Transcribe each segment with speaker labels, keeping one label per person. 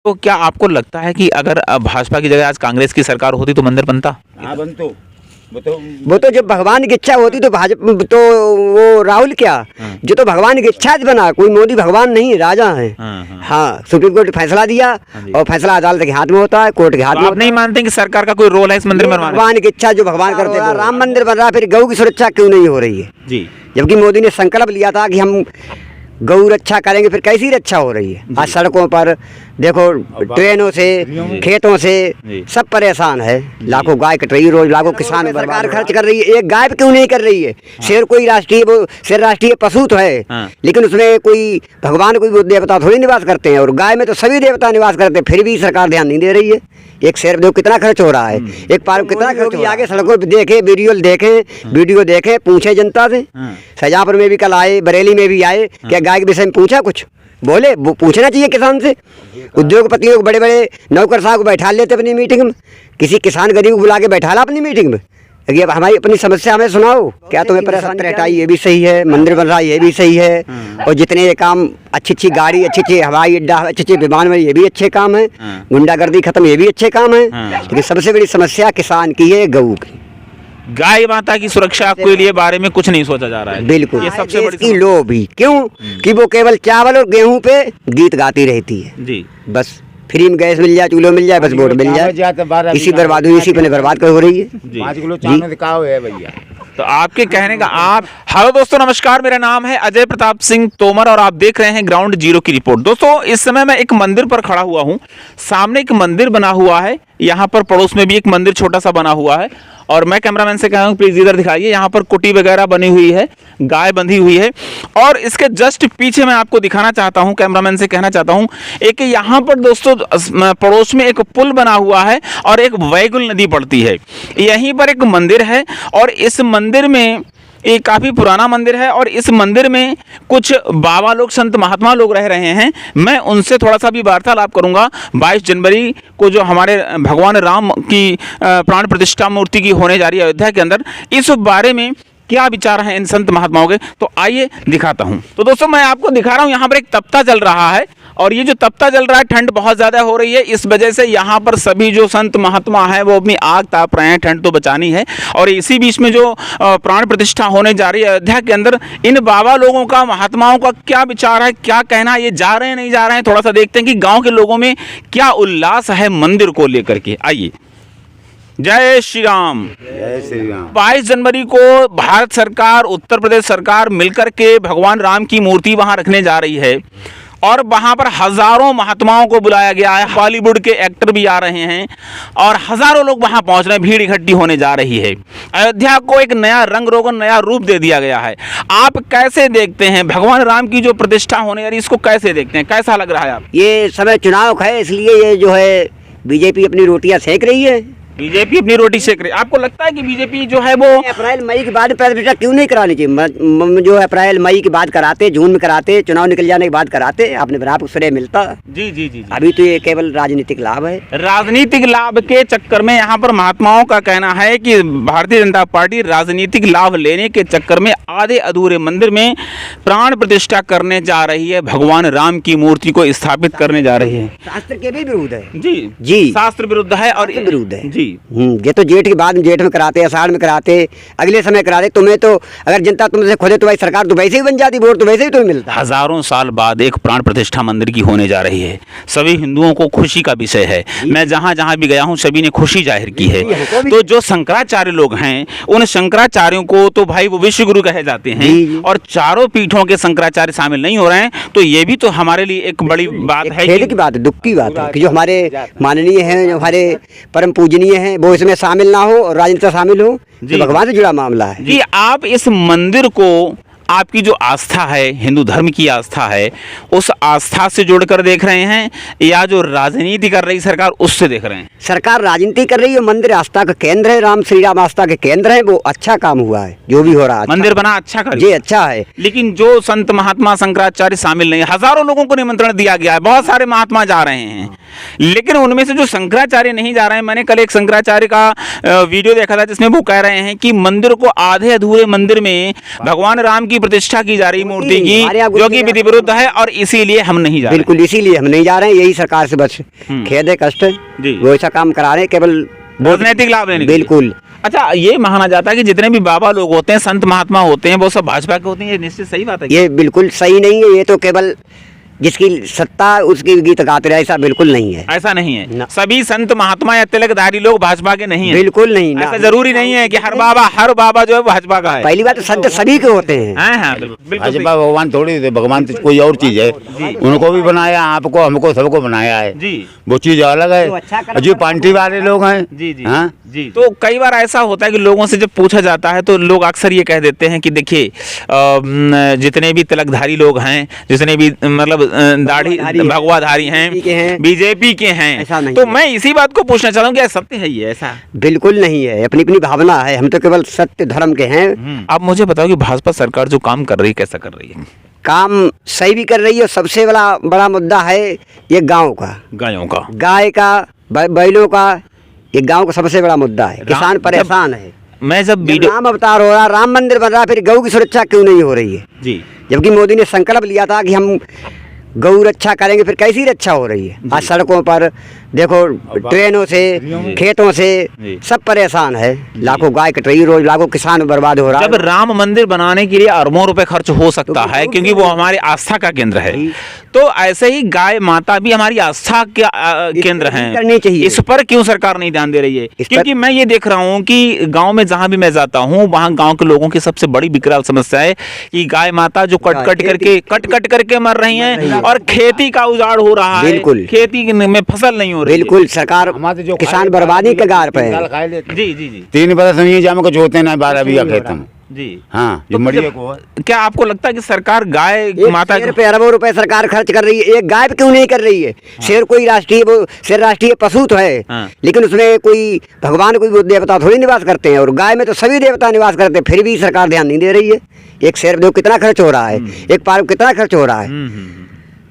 Speaker 1: तो क्या आपको लगता है कि अगर भाजपा की जगह आज कांग्रेस की सरकार होती तो मंदिर बनता?
Speaker 2: हाँ बनतो।
Speaker 3: वो तो जब भगवान की इच्छा होती तो भाजपा तो वो राहुल क्या जो तो भगवान की इच्छा से बना, कोई मोदी भगवान नहीं राजा है। हाँ सुप्रीम कोर्ट ने फैसला दिया और फैसला अदालत के हाथ में होता है, कोर्ट के हाथ में।
Speaker 1: आप नहीं मानते कि सरकार का कोई रोल है इस मंदिर में?
Speaker 3: भगवान की इच्छा जो भगवान करते हैं। राम मंदिर बन रहा, फिर गौ की सुरक्षा क्यों नहीं हो रही है
Speaker 1: जी?
Speaker 3: जबकि मोदी ने संकल्प लिया था कि हम गौ रक्षा करेंगे, फिर कैसी रक्षा हो रही है? आज सड़कों पर देखो, ट्रेनों से, खेतों से सब परेशान है, लाखों गाय कट रही है रोज, लाखों किसान। सरकार खर्च कर रही है, एक गाय पे क्यों नहीं कर रही है? शेर कोई राष्ट्रीय, वो शेर राष्ट्रीय पशु तो है, लेकिन उसमें कोई भगवान कोई वो देवता थोड़ी निवास करते हैं, और गाय में तो सभी देवता निवास करते हैं, फिर भी सरकार ध्यान नहीं दे रही है। एक शेर देखो कितना खर्च हो रहा है, एक पार्क कितना खर्च हो रहा है। आगे सड़कों पे देखे, वीडियो देखे, पूछे जनता से। शाहजहाँपुर में भी कल आए, बरेली में भी आए, क्या गाय के विषय में पूछा कुछ? बोले वो पूछना चाहिए किसान से। उद्योगपतियों को, बड़े बड़े नौकरशाह को बैठा लेते अपनी मीटिंग में, किसी किसान गरीब को बुला के बैठा ला अपनी मीटिंग में, अब हमारी अपनी समस्या हमें सुनाओ। क्या तुम्हें परेशान हटाई, ये भी सही है, मंदिर बन रहा ये भी सही है, और जितने ये काम, अच्छी गाड़ी, अच्छे हवाई अड्डा, अच्छे विमान में, ये भी अच्छे काम है, गुंडागर्दी खत्म, ये भी अच्छे काम है, लेकिन सबसे बड़ी समस्या किसान की है, गऊ की।
Speaker 1: गाय माता की सुरक्षा के लिए बारे में कुछ नहीं सोचा जा रहा है।
Speaker 3: बिल्कुल,
Speaker 1: ये सबसे बड़ी
Speaker 3: लोभ भी क्यों कि वो केवल चावल और गेहूं पे गीत गाती रहती है
Speaker 1: जी।
Speaker 3: बस फ्री में गैस मिल जाए, चूल्हा मिल जाए, बस वोट मिल जाए, इसी बर्बाद हुई, इसी पर बर्बाद कर हो रही है।
Speaker 2: 5 किलो चावल का है भैया।
Speaker 1: तो आपके कहने का आप। हेलो दोस्तों, नमस्कार, मेरा नाम है अजय प्रताप सिंह तोमर और आप देख रहे हैं ग्राउंड जीरो की रिपोर्ट। दोस्तों इस समय मैं एक मंदिर पर खड़ा हुआ हूं, सामने एक मंदिर बना हुआ है, यहाँ पर पड़ोस में भी एक मंदिर छोटा सा बना हुआ है, और मैं कैमरामैन से कहूँ प्लीज इधर दिखाइए। यहाँ पर कुटी वगैरह बनी हुई है, गाय बंधी हुई है, और इसके जस्ट पीछे मैं आपको दिखाना चाहता हूँ, कैमरामैन से कहना चाहता हूँ, एक यहाँ पर दोस्तों पड़ोस में एक पुल बना हुआ है और एक वैगुल नदी पड़ती है, यहीं पर एक मंदिर है, और इस मंदिर में ये काफ़ी पुराना मंदिर है, और इस मंदिर में कुछ बाबा लोग, संत महात्मा लोग रह रहे हैं। मैं उनसे थोड़ा सा भी वार्तालाप करूंगा। 22 जनवरी को जो हमारे भगवान राम की प्राण प्रतिष्ठा मूर्ति की होने जा रही है अयोध्या के अंदर, इस बारे में क्या विचार हैं इन संत महात्माओं के, तो आइए दिखाता हूं। तो दोस्तों मैं आपको दिखा रहा हूं, यहाँ पर एक तप्ता चल रहा है, और ये जो तप्ता चल रहा है, ठंड बहुत ज़्यादा हो रही है, इस वजह से यहाँ पर सभी जो संत महात्मा हैं वो अपनी आग ताप रहे हैं, ठंड तो बचानी है। और इसी बीच में जो प्राण प्रतिष्ठा होने जा रही है अयोध्या के अंदर, इन बाबा लोगों का, महात्माओं का क्या विचार है, क्या कहना है, ये जा रहे हैं नहीं जा रहे हैं, थोड़ा सा देखते हैं कि गाँव के लोगों में क्या उल्लास है मंदिर को लेकर के। आइए। जय श्री राम।
Speaker 2: जय श्री राम।
Speaker 1: 22 जनवरी को भारत सरकार, उत्तर प्रदेश सरकार मिलकर के भगवान राम की मूर्ति वहां रखने जा रही है, और वहां पर हजारों महात्माओं को बुलाया गया है, बॉलीवुड के एक्टर भी आ रहे हैं, और हजारों लोग वहां पहुंच रहे हैं, भीड़ इकट्ठी होने जा रही है। अयोध्या को एक नया रंग रोगन, नया रूप दे दिया गया है। आप कैसे देखते हैं भगवान राम की जो प्रतिष्ठा होने जा रही है, इसको कैसे देखते हैं, कैसा लग रहा है आप?
Speaker 3: ये समय चुनाव है, इसलिए ये जो है बीजेपी अपनी रोटियां सेक रही है।
Speaker 1: बीजेपी अपनी रोटी सेक रही है। आपको लगता है कि बीजेपी जो है वो
Speaker 3: अप्रैल मई के बाद प्रतिष्ठा क्यों नहीं करानी चाहिए? जो है अप्रैल मई के बाद कराते, जून में कराते, चुनाव निकल जाने के बाद कराते, आपने आपको श्रेय मिलता।
Speaker 1: जी जी जी।
Speaker 3: अभी तो ये केवल राजनीतिक लाभ है।
Speaker 1: राजनीतिक लाभ के चक्कर में यहाँ पर महात्माओं का कहना है कि भारतीय जनता पार्टी राजनीतिक लाभ लेने के चक्कर में आधे अधूरे मंदिर में प्राण प्रतिष्ठा करने जा रही है, भगवान राम की मूर्ति को स्थापित करने जा रही है।
Speaker 3: शास्त्र के भी विरुद्ध है।
Speaker 1: जी
Speaker 3: जी,
Speaker 1: शास्त्र विरुद्ध है और
Speaker 3: विरुद्ध है।
Speaker 1: जी,
Speaker 3: ये तो जेठ के बाद, जेठ में कराते, आषाढ़ में कराते, अगले समय कराते। तुम्हें तो अगर जनता तुमसे खोले तो भाई सरकार तो वैसे ही बन जाती, वोट तो वैसे ही तुम्हें मिलता।
Speaker 1: हजारों साल बाद एक प्राण प्रतिष्ठा मंदिर की होने जा रही है, सभी हिंदुओं को खुशी का विषय है। मैं जहाँ जहाँ भी गया हूँ सभी ने खुशी जाहिर की है। तो जो शंकराचार्य लोग हैं, उन शंकराचार्यों को तो भाई वो विश्व गुरु कहे जाते हैं, और चारों पीठों के शंकराचार्य शामिल नहीं हो रहे हैं, तो ये भी तो हमारे लिए एक बड़ी बात है,
Speaker 3: खेद की बात है, दुख की बात है कि जो हमारे माननीय हैं, जो हमारे परम पूजनीय हैं, वो इसमें शामिल ना हो और राजनीति शामिल हो, तो भगवान से जुड़ा मामला है।
Speaker 1: कि आप इस मंदिर को, आपकी जो आस्था है, हिंदू धर्म की आस्था है, उस आस्था से जोड़कर देख रहे हैं, या जो राजनीति कर रही सरकार उससे देख रहे हैं?
Speaker 3: सरकार राजनीति कर रही है, मंदिर आस्था का केंद्र है, राम श्री राम आस्था के केंद्र है, वो अच्छा काम हुआ है जो भी हो रहा है।
Speaker 1: मंदिर बना अच्छा कर,
Speaker 3: जी अच्छा है,
Speaker 1: लेकिन जो संत महात्मा शंकराचार्य शामिल नहीं, हजारों लोगों को निमंत्रण दिया गया है, बहुत सारे महात्मा जा रहे हैं, लेकिन उनमें से जो शंकराचार्य नहीं जा रहे हैं, मैंने कल एक शंकराचार्य का वीडियो देखा था जिसमें वो कह रहे हैं कि मंदिर को आधे अधूरे मंदिर में भगवान राम की प्रतिष्ठा की जा रही मूर्ति की,
Speaker 3: हमारे यहाँ
Speaker 1: जो कि विधि विरुद्ध है और इसीलिए हम नहीं जा रहे।
Speaker 3: बिल्कुल इसीलिए हम नहीं जा रहे हैं, यही सरकार से बस खेद है, कष्ट है,
Speaker 1: जी।
Speaker 3: वो ऐसा काम करा रहे हैं केवल
Speaker 1: राजनीतिक लाभ लेने के लिए।
Speaker 3: बिल्कुल।
Speaker 1: अच्छा, ये माना जाता है कि जितने भी बाबा लोग होते हैं, संत महात्मा होते हैं, वो सब भाजपा के होते हैं, ये निश्चित सही बात है क्या?
Speaker 3: ये बिल्कुल सही नहीं है, ये तो केवल जिसकी सत्ता उसकी गीत गाते रहे, ऐसा बिल्कुल नहीं है।
Speaker 1: ऐसा नहीं है,
Speaker 3: ना।
Speaker 1: सभी संत महात्मा या तिलकधारी लोग भाजपा के नहीं है।
Speaker 3: बिल्कुल नहीं ना।
Speaker 1: ऐसा जरूरी नहीं है कि हर बाबा जो है भाजपा का है।
Speaker 3: पहली बात तो संत सभी के होते हैं।
Speaker 1: हाँ हाँ, बिल्कुल
Speaker 2: भाजपा भगवान थोड़ी थे, भगवान तो कोई और चीज है। उनको भी बनाया, आपको हमको सबको बनाया है
Speaker 1: जी।
Speaker 2: वो चीज अलग
Speaker 3: तो अच्छा
Speaker 2: है।
Speaker 3: कर्म
Speaker 2: जो पार्टी वाले लोग हैं
Speaker 1: जी जी
Speaker 2: हाँ?
Speaker 1: जी। तो कई बार ऐसा होता है कि लोगों से जब पूछा जाता है तो लोग अक्सर ये कह देते हैं कि देखिए जितने भी तिलकधारी लोग हैं, जितने भी मतलब दाढ़ी भगवाधारी हैं, बीजेपी के
Speaker 3: ऐसा
Speaker 1: हैं,
Speaker 3: नहीं
Speaker 1: तो
Speaker 3: है।
Speaker 1: मैं इसी बात को पूछना चाहता हूँ, क्या सत्य है ये ऐसा?
Speaker 3: बिल्कुल नहीं है, अपनी अपनी भावना है, हम तो केवल सत्य धर्म के हैं।
Speaker 1: आप मुझे बताओ कि भाजपा सरकार जो काम कर रही है कैसा कर रही है?
Speaker 3: काम सही भी कर रही है और सबसे बड़ा मुद्दा है ये गांव का,
Speaker 1: गायों का,
Speaker 3: गाय का, बैलों का, ये गांव का सबसे बड़ा मुद्दा है। किसान परेशान है।
Speaker 1: मैं जब
Speaker 3: जब
Speaker 1: वीडियो
Speaker 3: राम अवतार हो रहा, राम मंदिर बन रहा, फिर गौ की सुरक्षा क्यों नहीं हो रही है?
Speaker 1: जी
Speaker 3: जबकि मोदी ने संकल्प लिया था कि हम गौ रक्षा करेंगे, फिर कैसी रक्षा हो रही है? आज सड़कों पर देखो, ट्रेनों से, खेतों से
Speaker 1: जी।
Speaker 3: सब परेशान है, लाखों गाय कट रही है रोज, लाखों किसान बर्बाद हो रहा
Speaker 1: जब
Speaker 3: है।
Speaker 1: राम मंदिर बनाने के लिए अरबों रुपए खर्च हो सकता है, क्योंकि वो हमारी आस्था का केंद्र है, तो ऐसे ही गाय माता भी हमारी आस्था के केंद्र हैं।
Speaker 3: करनी चाहिए।
Speaker 1: इस पर क्यों सरकार नहीं ध्यान दे रही है?
Speaker 3: इस
Speaker 1: क्योंकि मैं ये देख रहा हूँ कि गांव में जहां भी मैं जाता हूँ, वहां गांव के लोगों की सबसे बड़ी विकराल समस्या है कि गाय माता जो कट कट करके मर रही हैं और खेती का उजाड़ हो रहा है,
Speaker 3: बिल्कुल।
Speaker 1: खेती में फसल नहीं हो रही है।
Speaker 3: बिल्कुल, सरकार
Speaker 2: हमारे जो
Speaker 3: किसान बर्बादी के गार पे है।
Speaker 1: जी जी जी
Speaker 2: 3 बरस नहीं जाम को जोते ना 12 बीघा खेत हम।
Speaker 1: जी।
Speaker 2: हाँ,
Speaker 1: तो
Speaker 2: ये मरिए को
Speaker 1: क्या आपको लगता है कि सरकार गाय
Speaker 3: एक
Speaker 1: माता
Speaker 3: शेर पे अरबों रुपए सरकार खर्च कर रही है, एक गाय पे क्यों नहीं कर रही है? शेर कोई शेर राष्ट्रीय पशु तो है,
Speaker 1: हाँ।
Speaker 3: लेकिन उसमें कोई भगवान कोई वो देवता थोड़ी निवास करते हैं, और गाय में तो सभी देवता निवास करते हैं, फिर भी सरकार ध्यान नहीं दे रही है। एक शेर देखो कितना खर्च हो रहा है, एक पार्क कितना खर्च हो रहा है।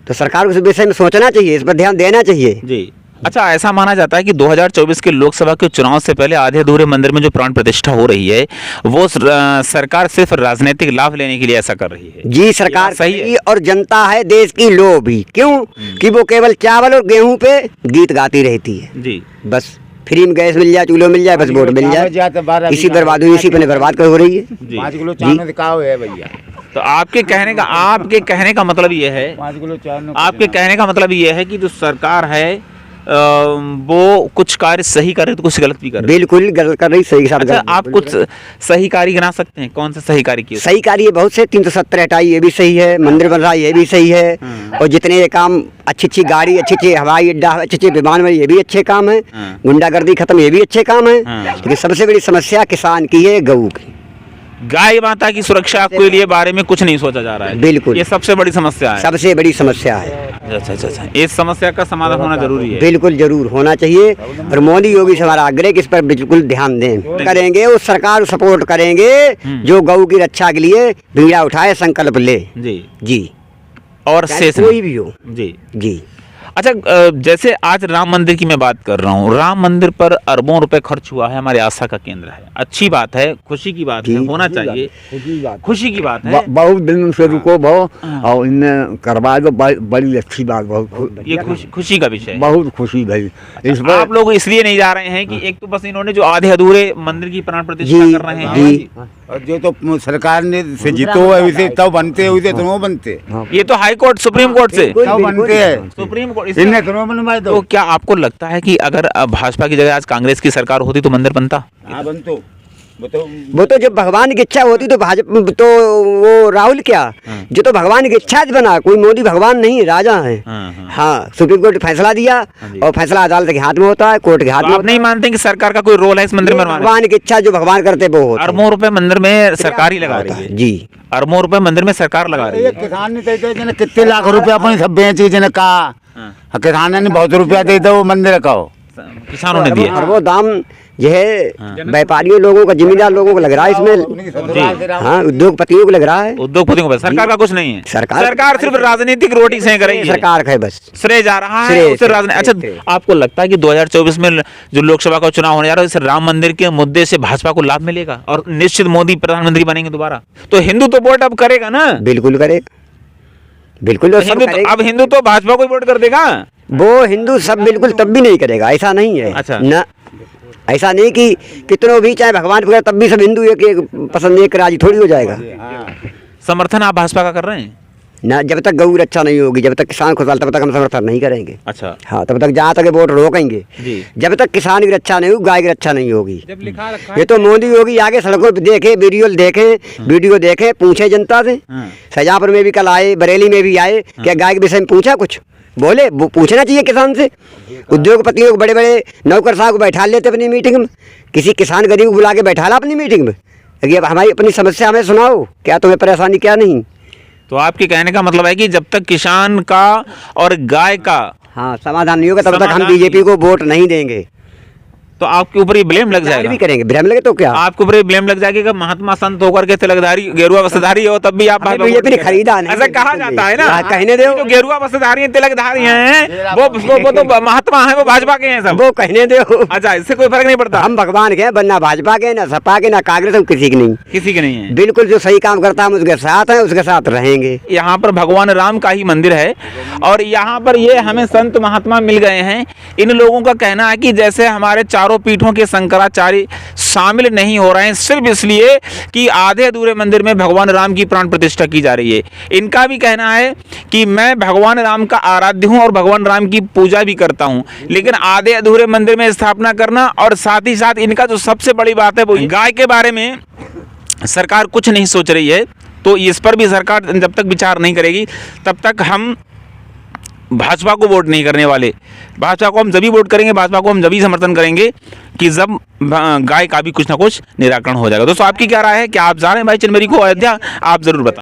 Speaker 3: तो सरकार को इस विषय में सोचना चाहिए, इस पर ध्यान देना चाहिए।
Speaker 1: जी। अच्छा, ऐसा माना जाता है कि 2024 के लोकसभा के चुनाव से पहले आधे अधूरे मंदिर में जो प्राण प्रतिष्ठा हो रही है, वो सरकार सिर्फ राजनीतिक लाभ लेने के लिए ऐसा कर रही है।
Speaker 3: जी, सरकार
Speaker 1: सही है।
Speaker 3: और जनता है देश की लोभी, क्यों कि वो केवल चावल और गेहूं पे गीत गाती रहती है।
Speaker 1: जी।
Speaker 3: बस फ्री में गैस मिल जाए, चूल्हा मिल जाए, बस वोट मिल जाए, इसी बर्बादी इसी पे बर्बाद कर हो रही है।
Speaker 2: 5 किलो चावल दिखाओ है भैया।
Speaker 1: तो आपके कहने का मतलब ये है,
Speaker 2: 5 किलो चावल
Speaker 1: आपके कहने का मतलब ये है कि जो सरकार है वो कुछ कार्य सही कर रही है तो कुछ गलत भी कर रही है।
Speaker 3: बिल्कुल गलत कर रही, सही के साथ
Speaker 1: अच्छा,
Speaker 3: गलत।
Speaker 1: आप कुछ सही कार्य गिना सकते हैं? कौन सा सही कार्य किया?
Speaker 3: सही कार्य बहुत से 370 हटाई, ये भी सही है, मंदिर बन रहा है, ये भी सही है, और जितने ये काम अच्छी गाड़ी, अच्छे हवाई अड्डा, अच्छे विमान में, ये भी अच्छे काम है, गुंडागर्दी खत्म, ये भी अच्छे काम है। लेकिन सबसे बड़ी समस्या किसान की है, गऊ की।
Speaker 1: गाय माता की सुरक्षा के लिए बारे में कुछ नहीं सोचा जा रहा है।
Speaker 3: बिल्कुल,
Speaker 1: ये सबसे बड़ी समस्या है।
Speaker 3: सबसे बड़ी समस्या है।
Speaker 1: अच्छा, इस समस्या का समाधान होना जरूरी है।
Speaker 3: बिल्कुल जरूर होना चाहिए, और मोदी योगी से हमारा आग्रह कि इस पर बिल्कुल ध्यान दें, करेंगे उस सरकार सपोर्ट करेंगे जो गऊ की रक्षा के लिए बीड़ा उठाए, संकल्प ले।
Speaker 1: जी
Speaker 3: जी,
Speaker 1: और शेष
Speaker 3: कोई भी हो।
Speaker 1: जी
Speaker 3: जी।
Speaker 1: अच्छा, जैसे आज राम मंदिर की मैं बात कर रहा हूँ, राम मंदिर पर अरबों रुपए खर्च हुआ है, हमारे आस्था का केंद्र है, अच्छी बात है, खुशी की बात है, होना चाहिए, खुशी की बात है।
Speaker 4: बहुत दिन से रुको भाव, और इन्हें करवा दो, बड़ी अच्छी बात, बहुत
Speaker 1: ये खुशी का विषय है।
Speaker 4: बहुत खुशी भाई। इस पर
Speaker 1: आप लोग इसलिए नहीं जा रहे हैं कि एक तो बस इन्होंने जो आधे अधूरे मंदिर की प्राण प्रतिष्ठा कर रहे हैं,
Speaker 3: जी।
Speaker 2: और जो तो सरकार ने से जीतो है वैसे तब बनते, वैसे तो बनते,
Speaker 1: ये तो हाई कोर्ट सुप्रीम कोर्ट से
Speaker 2: तब बनते हैं।
Speaker 1: सुप्रीम कोर्ट
Speaker 2: इन्हें तो बनवाए दो।
Speaker 1: तो क्या आपको लगता है कि अगर भाजपा की जगह आज कांग्रेस की सरकार होती तो मंदिर बनता?
Speaker 2: हाँ, बनतो।
Speaker 3: वो तो जब भगवान की इच्छा होती तो भाजपा तो वो राहुल क्या, जो तो भगवान की इच्छा से बना, कोई मोदी भगवान नहीं, राजा है। हाँ, सुप्रीम कोर्ट फैसला दिया और फैसला अदालत के हाथ में होता है, कोर्ट के हाथ में।
Speaker 1: आप नहीं मानते कि सरकार का कोई रोल है इस मंदिर में?
Speaker 3: भगवान की इच्छा, जो भगवान करते वो होता है।
Speaker 1: अरबों रुपए मंदिर में सरकार ही लगा रही है।
Speaker 3: जी,
Speaker 1: अरबों रुपए मंदिर में सरकार लगा रही है।
Speaker 2: किसान ने कहते हैं कितने लाख रुपया अपने सब बेचे, जिन्हें कहा किसान ने बहुत रुपया दे दो मंदिर का,
Speaker 1: किसानों ने दिया।
Speaker 3: और वो दाम यह व्यापारियों लोगों का, जिम्मेदार लोगों को लग रहा है इसमें। हाँ, उद्योगपतियों को लग रहा है।
Speaker 1: उद्योगपतियों को, सरकार का कुछ नहीं है।
Speaker 3: सरकार
Speaker 1: सिर्फ राजनीतिक रोटी सेक रही है।
Speaker 3: सरकार का है बस
Speaker 1: श्रेय जा रहा है
Speaker 3: श्रेय,
Speaker 1: उससे राजनीति। अच्छा,
Speaker 3: श्रेय।
Speaker 1: आपको लगता है कि 2024 में जो लोकसभा का चुनाव होने जा रहा है, इस राम मंदिर के मुद्दे से भाजपा को लाभ मिलेगा और निश्चित मोदी प्रधानमंत्री बनेंगे दोबारा? तो हिंदू तो वोट अब करेगा ना?
Speaker 3: बिल्कुल करे, बिल्कुल। और सब
Speaker 1: हिंदू
Speaker 3: करेगा।
Speaker 1: अब हिंदू तो भाजपा को ही वोट कर देगा।
Speaker 3: वो हिंदू सब बिल्कुल तब भी नहीं करेगा, ऐसा नहीं है।
Speaker 1: अच्छा।
Speaker 3: न ऐसा नहीं कि कितनों भी चाहे भगवान वगैरह तब भी सब हिंदू एक पसंद एक राजी थोड़ी हो जाएगा।
Speaker 1: समर्थन आप भाजपा का कर रहे हैं?
Speaker 3: ना, जब तक गौ रक्षा नहीं होगी, जब तक किसान खुशहाल, तब तक हम समर्थन नहीं करेंगे।
Speaker 1: अच्छा
Speaker 3: हाँ, तब तक जहाँ तक वोट रोकेंगे।
Speaker 1: जी।
Speaker 3: जब तक किसान की रक्षा नहीं होगी, गाय की रक्षा नहीं होगी। ये तो मोदी योगी आगे सड़कों पे देखे, वीडियो देखे, पूछे जनता से।
Speaker 1: हाँ।
Speaker 3: शाहजहाँपुर में भी कल आए, बरेली में भी आए, क्या गाय के विषय में पूछा कुछ? बोले वो पूछना चाहिए किसान से। उद्योगपतियों को, बड़े बड़े नौकर साहब को बैठा लेते अपनी मीटिंग में, किसी किसान गरीब को बुला के बैठा ला अपनी मीटिंग में, कि अब हमारी अपनी समस्या हमें सुनाओ, क्या तुम्हें परेशानी क्या नहीं।
Speaker 1: तो आपके कहने का मतलब है कि जब तक किसान का और गाय का
Speaker 3: हाँ समाधान नहीं होगा, तब तक
Speaker 1: समाधान
Speaker 3: हम बीजेपी को वोट नहीं देंगे।
Speaker 1: तो आपके ऊपर ये ब्लेम लग
Speaker 3: भी
Speaker 1: जाएगा।
Speaker 3: करेंगे, भ्रम लगे तो क्या?
Speaker 1: आपके ऊपर ये ब्लेम लग जाएगा कि महात्मा संत होकर के तिलकधारी गेरुआ वस्त्रधारी हो तब भी आप भाजपा को
Speaker 3: बीजेपी ने
Speaker 1: वोट
Speaker 3: खरीदा
Speaker 1: करें।
Speaker 3: नहीं।
Speaker 1: ऐसा कहा जाता है ना।
Speaker 3: कहने दो।
Speaker 1: जो गेरुआ वस्त्रधारी हैं, तिलकधारी हैं, वो तो महात्मा हैं, वो भाजपा के हैं सब।
Speaker 3: वो कहने दो।
Speaker 1: अच्छा, इससे कोई फर्क नहीं पड़ता।
Speaker 3: हम भगवान के हैं, ना भाजपा के, ना सपा के, ना कांग्रेस, हम किसी के नहीं।
Speaker 1: किसी के नहीं है।
Speaker 3: बिल्कुल जो सही काम करता है हम उसके साथ हैं, उसके साथ रहेंगे।
Speaker 1: यहाँ पर भगवान राम का ही मंदिर है और यहाँ पर ये हमें संत महात्मा मिल गए हैं। इन लोगों का कहना है कि जैसे हमारे चारों पीठों के शंकराचार्य शामिल नहीं हो रहे हैं सिर्फ इसलिए कि आधे अधूरे मंदिर में भगवान राम की प्राण प्रतिष्ठा की जा रही है। इनका भी कहना है कि मैं भगवान राम का आराध्य हूँ और भगवान राम की पूजा भी करता हूँ, लेकिन आधे अधूरे मंदिर में स्थापना करना, और साथ ही साथ इनका जो सबसे बड़ी बात है वो गाय के बारे में सरकार कुछ नहीं सोच रही है। तो इस पर भी सरकार जब तक विचार नहीं करेगी तब तक हम भाजपा को वोट नहीं करने वाले। भाजपा को हम जब भी वोट करेंगे, भाजपा को हम जब भी समर्थन करेंगे कि जब गाय का भी कुछ ना कुछ निराकरण हो जाएगा। दोस्तों, आपकी क्या राय है? क्या आप जा रहे हैं भाई चिन्मरी को, अयोध्या? आप जरूर बताएं।